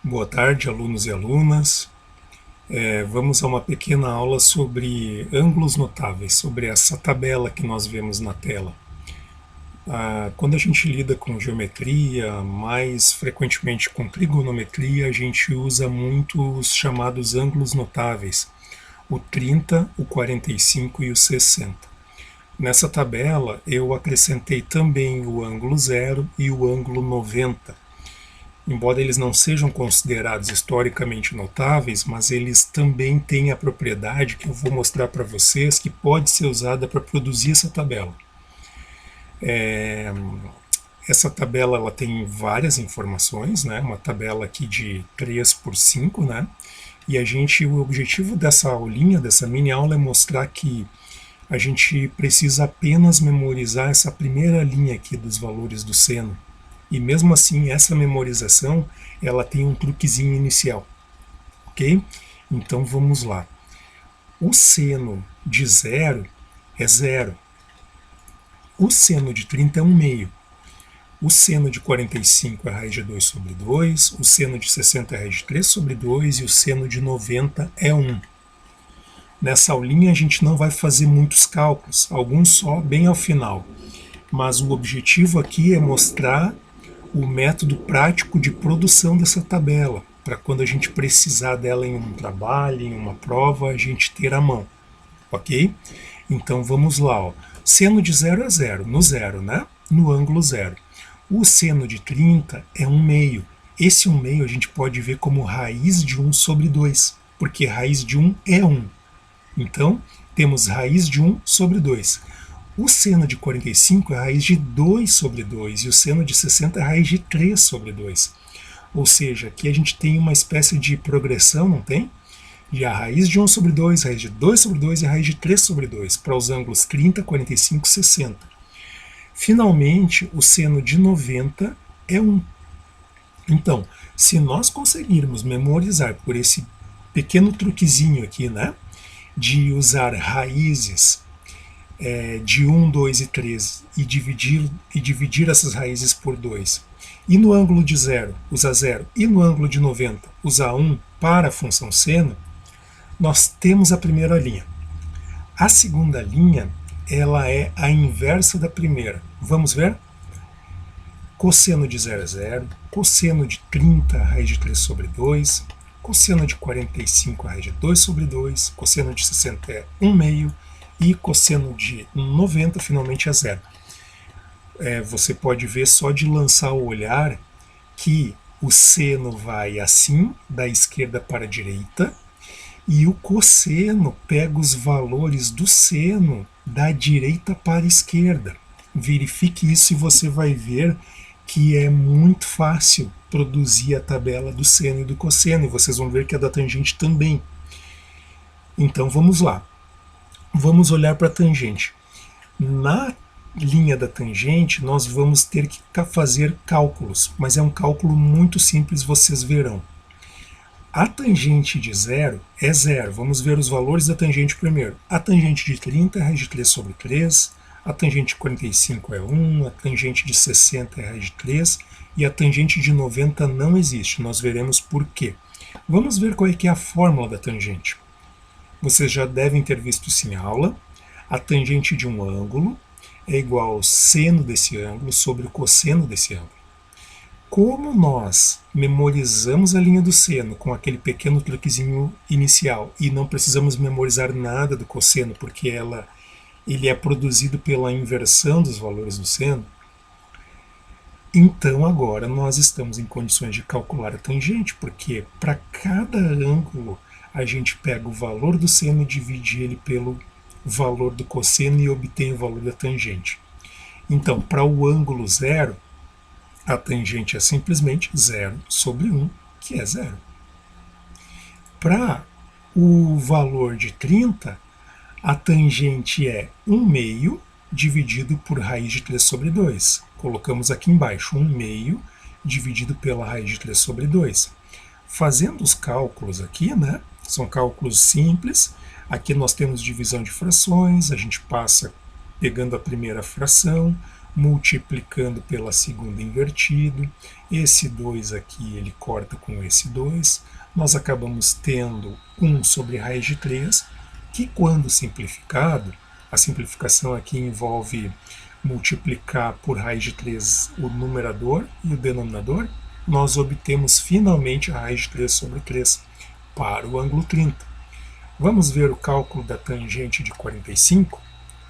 Boa tarde, alunos e alunas. Vamos a uma pequena aula sobre ângulos notáveis, sobre essa tabela que nós vemos na tela. Quando a gente lida com geometria, mais frequentemente com trigonometria, a gente usa muito os chamados ângulos notáveis, o 30, o 45 e o 60. Nessa tabela, eu acrescentei também o ângulo zero e o ângulo 90. Embora eles não sejam considerados historicamente notáveis, mas eles também têm a propriedade que eu vou mostrar para vocês que pode ser usada para produzir essa tabela. Essa tabela ela tem várias informações, né? Uma tabela aqui de 3 por 5, né? E o objetivo dessa aulinha, dessa mini aula é mostrar que a gente precisa apenas memorizar essa primeira linha aqui dos valores do seno. E mesmo assim, essa memorização, ela tem um truquezinho inicial, ok? Então vamos lá. O seno de zero é zero. O seno de 30 é 1 meio. O seno de 45 é a raiz de 2 sobre 2, o seno de 60 é a raiz de 3 sobre 2 e o seno de 90 é 1. Nessa aulinha a gente não vai fazer muitos cálculos, alguns só bem ao final. Mas o objetivo aqui é mostrar o método prático de produção dessa tabela, para quando a gente precisar dela em um trabalho, em uma prova, a gente ter à mão, ok? Então vamos lá, ó. Seno de zero é zero, no zero, né? No ângulo zero. O seno de 30 é 1 meio. Esse 1 meio a gente pode ver como raiz de 1 sobre 2, porque raiz de 1 é 1. Então, temos raiz de 1 sobre 2. O seno de 45 é a raiz de 2 sobre 2 e o seno de 60 é a raiz de 3 sobre 2. Ou seja, aqui a gente tem uma espécie de progressão, não tem? De a raiz de 1 sobre 2, raiz de 2 sobre 2 e a raiz de 3 sobre 2, para os ângulos 30, 45 e 60. Finalmente, o seno de 90 é 1. Então, se nós conseguirmos memorizar por esse pequeno truquezinho aqui, né, de usar raízes de 1, 2 e 3 e dividir essas raízes por 2, e no ângulo de 0 usar 0 e no ângulo de 90 usar 1 para a função seno, nós temos a primeira linha. A segunda linha, ela é a inversa da primeira. Vamos ver? Cosseno de 0 é 0, cosseno de 30 raiz de 3 sobre 2, cosseno de 45 raiz de 2 sobre 2, cosseno de 60 é 1 meio, e cosseno de 90 finalmente é zero. Você pode ver só de lançar o olhar que o seno vai assim, da esquerda para a direita, e o cosseno pega os valores do seno da direita para a esquerda. Verifique isso e você vai ver que é muito fácil produzir a tabela do seno e do cosseno, e vocês vão ver que a da tangente também. Então vamos lá. Vamos olhar para a tangente. Na linha da tangente, nós vamos ter que fazer cálculos, mas é um cálculo muito simples, vocês verão. A tangente de zero é zero. Vamos ver os valores da tangente primeiro. A tangente de 30 é raiz de 3 sobre 3, a tangente de 45 é 1, a tangente de 60 é raiz de 3 e a tangente de 90 não existe. Nós veremos por quê. Vamos ver qual é que é a fórmula da tangente. Vocês já devem ter visto isso em aula. A tangente de um ângulo é igual ao seno desse ângulo sobre o cosseno desse ângulo. Como nós memorizamos a linha do seno com aquele pequeno truquezinho inicial e não precisamos memorizar nada do cosseno porque ele é produzido pela inversão dos valores do seno, então agora nós estamos em condições de calcular a tangente, porque para cada ângulo a gente pega o valor do seno e divide ele pelo valor do cosseno e obtém o valor da tangente. Então, para o ângulo zero, a tangente é simplesmente 0 sobre 1, que é zero. Para o valor de 30, a tangente é 1 meio dividido por raiz de 3 sobre 2. Colocamos aqui embaixo 1 meio dividido pela raiz de 3 sobre 2. Fazendo os cálculos aqui, né? São cálculos simples. Aqui nós temos divisão de frações, a gente passa pegando a primeira fração, multiplicando pela segunda invertido, esse 2 aqui ele corta com esse 2, nós acabamos tendo 1 sobre raiz de 3, que quando simplificado, a simplificação aqui envolve multiplicar por raiz de 3 o numerador e o denominador, nós obtemos finalmente a raiz de 3 sobre 3 para o ângulo 30. Vamos ver o cálculo da tangente de 45?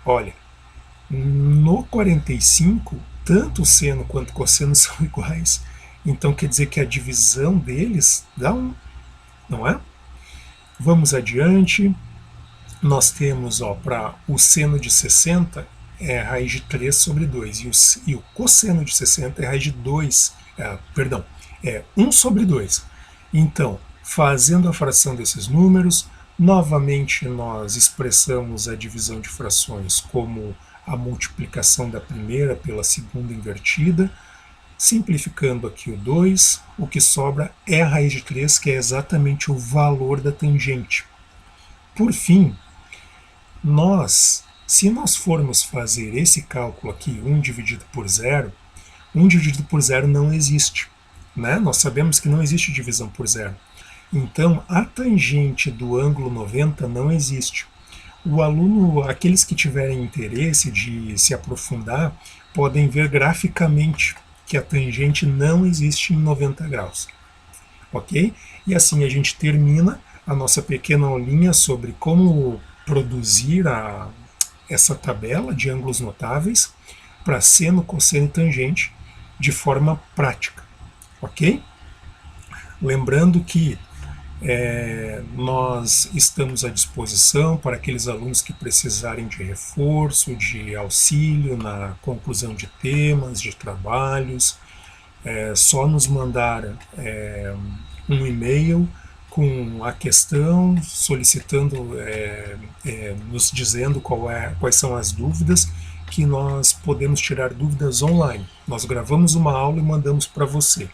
Olha, no 45, tanto o seno quanto o cosseno são iguais, então quer dizer que a divisão deles dá 1, não é? Vamos adiante, nós temos para o seno de 60 é raiz de 3 sobre 2, e o cosseno de 60 é raiz de 2, perdão, é 1 sobre 2. Então, fazendo a fração desses números, novamente nós expressamos a divisão de frações como a multiplicação da primeira pela segunda invertida, simplificando aqui o 2, o que sobra é a raiz de 3, que é exatamente o valor da tangente. Por fim, se nós formos fazer esse cálculo aqui, 1 dividido por 0, 1 dividido por 0 não existe, né? Nós sabemos que não existe divisão por 0. Então, a tangente do ângulo 90 não existe. O aluno, aqueles que tiverem interesse de se aprofundar, podem ver graficamente que a tangente não existe em 90 graus. Ok? E assim a gente termina a nossa pequena aulinha sobre como produzir essa tabela de ângulos notáveis para seno, cosseno e tangente de forma prática. Ok? Lembrando que nós estamos à disposição para aqueles alunos que precisarem de reforço, de auxílio na conclusão de temas, de trabalhos. É só nos mandar um e-mail com a questão, solicitando, nos dizendo quais são as dúvidas, que nós podemos tirar dúvidas online. Nós gravamos uma aula e mandamos para você.